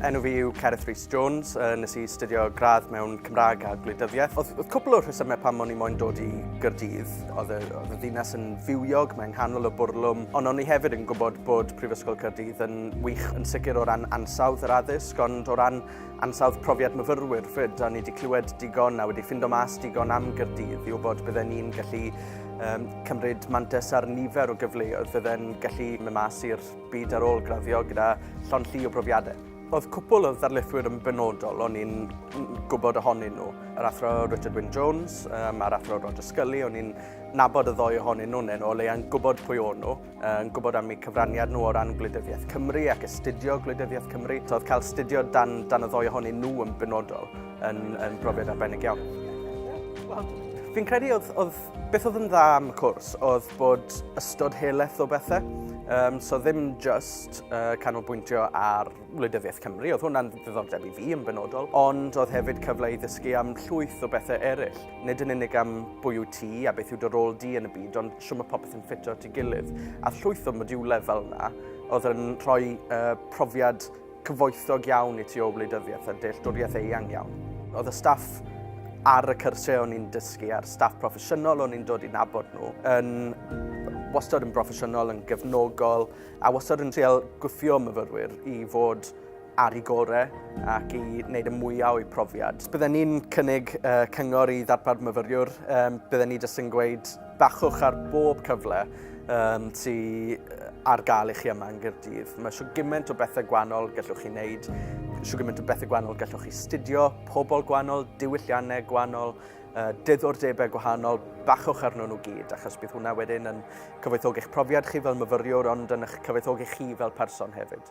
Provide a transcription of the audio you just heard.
Enw fi yw Cerith Jones, nes I astudio gradd mewn Cymraeg a Gwleidyddiaeth. Oedd cwpl o rhesymau pan o'n I moyn dod I Gaerdydd. Oedd y ddinas yn fywiog, mae'n nghanol y bwrlwm, ond o'n I hefyd yn gwybod bod Prifysgol Caerdydd yn wych yn sicr o ran ansawdd yr addysg, ond o ran ansawdd profiad myfyrwyr fyd. O'n I wedi clywed digon a wedi ffindo mas digon am Gaerdydd I wybod bydden ni'n gallu cymryd mantes ar nifer o gyfleoedd fydden gallu mynd mas i'r byd ar ôl graddio gyda llonllu o brofiadau. Oedd cwpl o ddarlithwyr yn benodol o'n i'n gwybod ohonyn nhw. Yr athro Richard Wyn-Jones a'r athro Roger Scully, o'n i'n nabod y ddoi ohonyn nhw o le yn gwybod pwy o'n nhw, yn gwybod am eu cyfraniad nhw o ran Gwleidyddiaeth Cymru ac astudio Gwleidyddiaeth Cymru. So, oedd cael astudio dan y ddoi ohonyn nhw yn benodol yn brofiad arbennig iawn. Fi'n credu beth oedd yn dda am y cwrs oedd bod ystod helaeth o bethau. So ddim just canolbwyntio ar Gwleidyddiaeth Cymru, oedd hwnna'n ddiddordeb I fi yn benodol, ond oedd hefyd cyfle I ddysgu am llwyth o bethau eraill. Nid yn unig am bwy yw ti a beth yw dy rôl di yn y byd, ond siwm mae popeth yn ffito at ei gilydd. A llwyth o modiwlau fel yna oedd yn rhoi profiad cyfoethog iawn I ti o Gwleidyddiaeth a dealltwriaeth eang iawn. Oedd y staff ar y cyrsau o'n i'n dysgu, a'r staff proffesiynol o'n i'n dod I nabod nhw, yn wastad yn broffesiynol, yn gefnogol, a wastad yn trial gwthio myfyrwyr I fod ar ei gorau ac I wneud y mwyaf o'i profiad. Bydden ni'n cynnig cyngor I ddarpar myfyriwr, bydden ni jyst yn gweud bachwch ar bob cyfle sy ar gael I chi yma yn Gaerdydd. Mae siw gymaint o bethau gwahanol gallwch chi wneud, siw gymaint o bethau gwahanol gallwch chi studio, pobl gwahanol, diwylliannau gwahanol, diddordebau gwahanol, bachwch arno nhw gyd, achos bydd hwnna wedyn yn cyfoethogi eich profiad chi fel myfyriwr, ond yn eich cyfoethogi chi fel person hefyd.